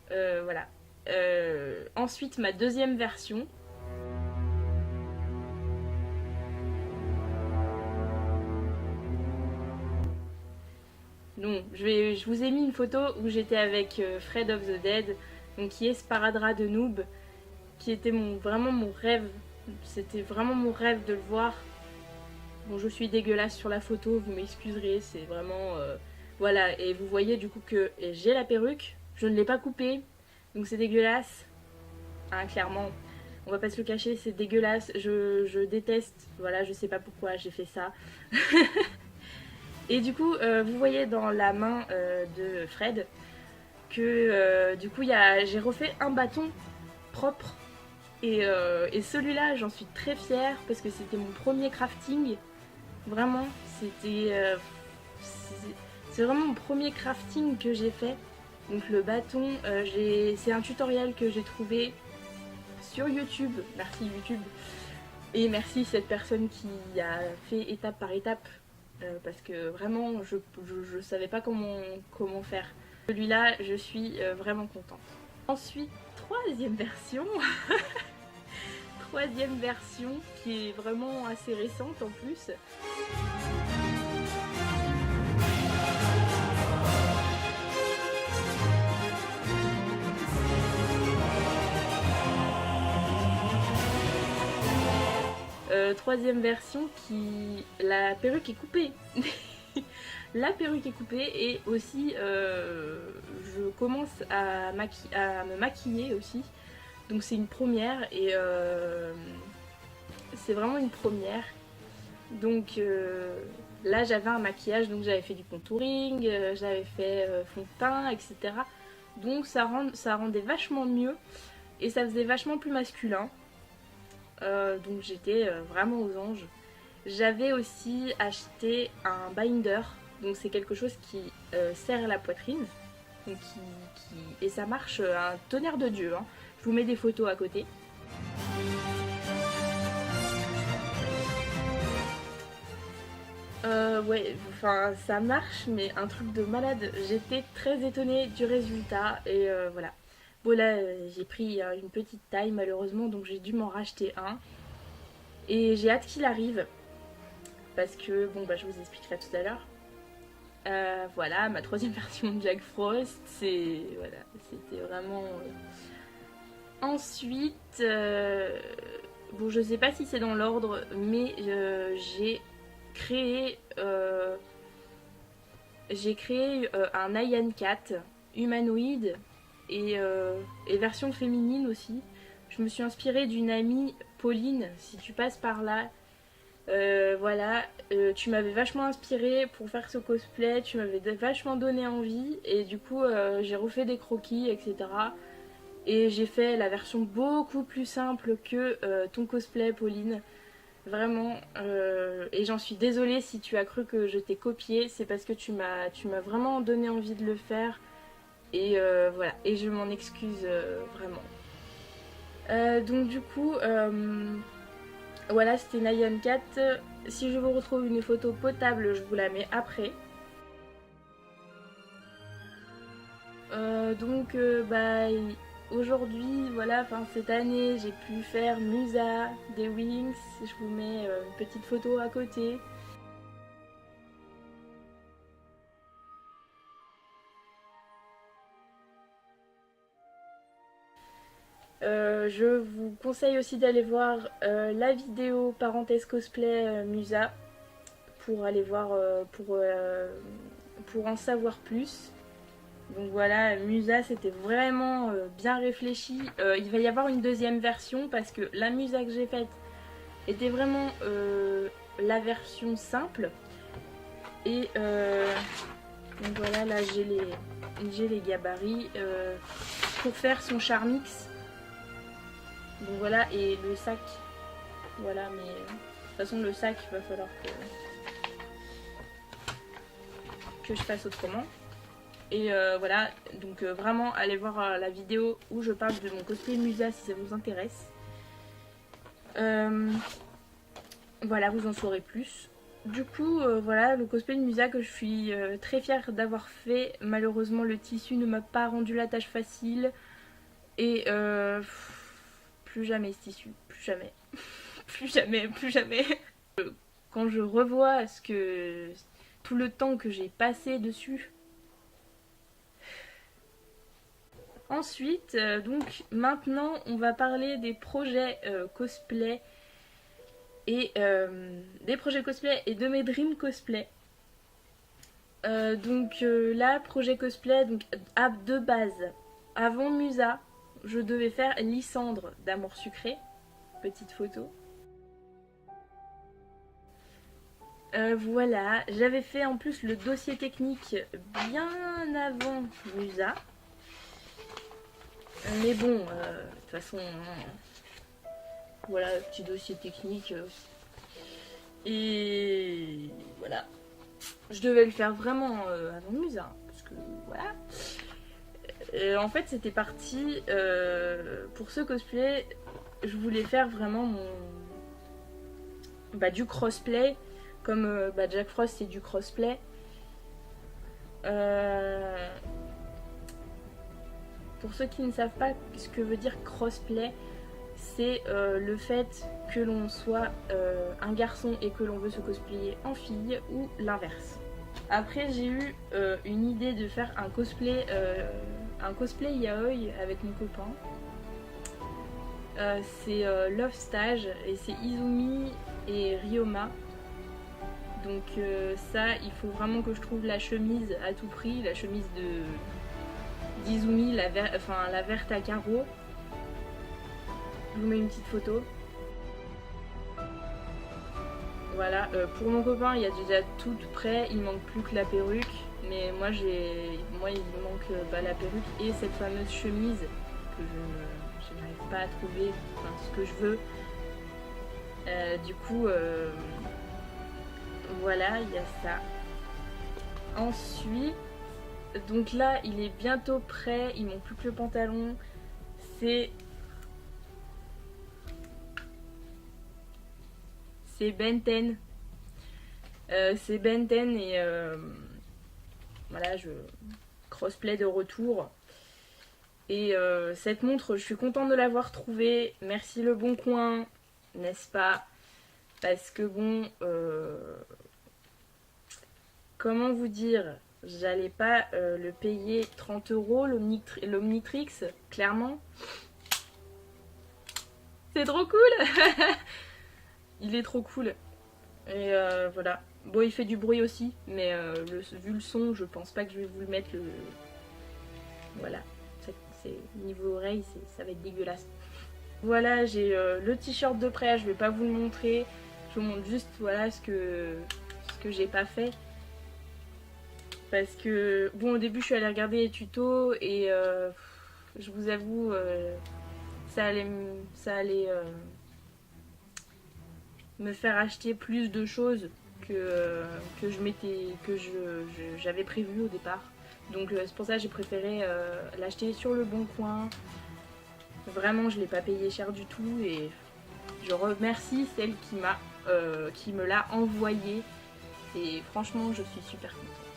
Voilà. Ensuite, ma deuxième version. Donc, je vous ai mis une photo où j'étais avec Fred of the Dead, donc qui est Sparadra de Noob, qui était vraiment mon rêve. C'était vraiment mon rêve de le voir. Bon, je suis dégueulasse sur la photo, vous m'excuserez, c'est vraiment... voilà, et vous voyez du coup que j'ai la perruque, je ne l'ai pas coupée, donc c'est dégueulasse. Hein, clairement, on va pas se le cacher, c'est dégueulasse, je déteste, voilà, je sais pas pourquoi j'ai fait ça. Et du coup, vous voyez dans la main de Fred que du coup j'ai refait un bâton propre. Et celui-là, j'en suis très fière parce que c'était mon premier crafting. Vraiment, c'est vraiment mon premier crafting que j'ai fait. Donc le bâton, c'est un tutoriel que j'ai trouvé sur YouTube. Merci YouTube. Et merci cette personne qui a fait étape par étape. Parce que vraiment, je savais pas comment faire. Celui-là, je suis vraiment contente. Ensuite, troisième version. Troisième version qui est vraiment assez récente en plus. Troisième version qui... La perruque est coupée. La perruque est coupée et aussi je commence à me maquiller aussi. Donc c'est une première et c'est vraiment une première. Donc là j'avais un maquillage, donc j'avais fait du contouring, j'avais fait fond de teint, etc. Donc ça rendait vachement mieux et ça faisait vachement plus masculin. Donc j'étais vraiment aux anges. J'avais aussi acheté un binder, donc c'est quelque chose qui serre la poitrine. Donc et ça marche un tonnerre de Dieu. Hein. Je vous mets des photos à côté. Ouais, enfin ça marche, mais un truc de malade. J'étais très étonnée du résultat et voilà. Bon là, j'ai pris une petite taille malheureusement, donc j'ai dû m'en racheter un. Et j'ai hâte qu'il arrive, parce que, bon bah je vous expliquerai tout à l'heure. Voilà, ma troisième version de Jack Frost, voilà, c'était vraiment... Ensuite, bon je sais pas si c'est dans l'ordre, mais j'ai créé un Nyan Cat humanoïde et version féminine aussi. Je me suis inspirée d'une amie, Pauline, si tu passes par là. Voilà, tu m'avais vachement inspirée pour faire ce cosplay, tu m'avais vachement donné envie et du coup j'ai refait des croquis, etc. Et j'ai fait la version beaucoup plus simple que ton cosplay, Pauline. Vraiment, et j'en suis désolée si tu as cru que je t'ai copié, c'est parce que tu m'as vraiment donné envie de le faire. Et voilà, et je m'en excuse vraiment. Donc du coup, voilà, c'était Nyan 4. Si je vous retrouve une photo potable, je vous la mets après. Donc bah aujourd'hui, voilà, enfin cette année, j'ai pu faire Musa des Wings. Je vous mets une petite photo à côté. Je vous conseille aussi d'aller voir la vidéo parenthèse cosplay Musa pour aller voir pour en savoir plus. Donc voilà, Musa c'était vraiment bien réfléchi. Il va y avoir une deuxième version parce que la Musa que j'ai faite était vraiment la version simple. Et donc voilà, là j'ai les gabarits pour faire son Charmix. Donc voilà, et le sac. Voilà, mais de toute façon le sac, il va falloir que je fasse autrement. Et voilà, donc vraiment allez voir la vidéo où je parle de mon cosplay Musa si ça vous intéresse. Voilà, vous en saurez plus. Du coup, voilà, le cosplay de Musa que je suis très fière d'avoir fait. Malheureusement, le tissu ne m'a pas rendu la tâche facile. Et plus jamais ce tissu, plus jamais. Plus jamais, plus jamais. Quand je revois tout le temps que j'ai passé dessus. Ensuite, donc maintenant, on va parler des projets cosplay et des projets cosplay et de mes dream cosplay. Là, projet cosplay, donc de base, avant Musa, je devais faire Lysandre d'Amour Sucré, petite photo. Voilà, j'avais fait en plus le dossier technique bien avant Musa. Mais bon, de toute façon, voilà, petit dossier technique. Et voilà. Je devais le faire vraiment avant Musa, parce que voilà. En fait, c'était parti pour ce cosplay. Je voulais faire vraiment du crossplay, comme Jack Frost c'est du crossplay. Pour ceux qui ne savent pas ce que veut dire crossplay, c'est le fait que l'on soit un garçon et que l'on veut se cosplayer en fille ou l'inverse. Après j'ai eu une idée de faire un cosplay yaoi avec mon copain. C'est Love Stage et c'est Izumi et Ryoma. Donc ça, il faut vraiment que je trouve la chemise à tout prix, la chemise d'Izumi, la verte à carreaux. Je vous mets une petite photo. Voilà, pour mon copain, il y a déjà tout prêt, il manque plus que la perruque. Mais moi, il me manque la perruque et cette fameuse chemise que je n'arrive pas à trouver, ce que je veux. Du coup, voilà, il y a ça. Ensuite, donc là, il est bientôt prêt, il manque plus que le pantalon. C'est Benten. C'est Benten et voilà, je crossplay de retour. Et cette montre, je suis contente de l'avoir trouvée. Merci Le Bon Coin, n'est-ce pas? Parce que bon, comment vous dire, j'allais pas le payer 30 € l'Omnitrix, clairement. C'est trop cool. Il est trop cool. Et voilà. Bon, il fait du bruit aussi, mais vu le son, je pense pas que je vais vous le mettre. Voilà. Niveau oreille, ça va être dégueulasse. Voilà, j'ai le t-shirt de prêt, je vais pas vous le montrer. Je vous montre juste voilà ce que j'ai pas fait. Parce que, bon, au début, je suis allée regarder les tutos et je vous avoue, ça allait me faire acheter plus de choses que j'avais prévu au départ. Donc c'est pour ça que j'ai préféré l'acheter sur Le Bon Coin. Vraiment, je l'ai pas payé cher du tout et je remercie celle qui me l'a envoyé. Et franchement, je suis super contente.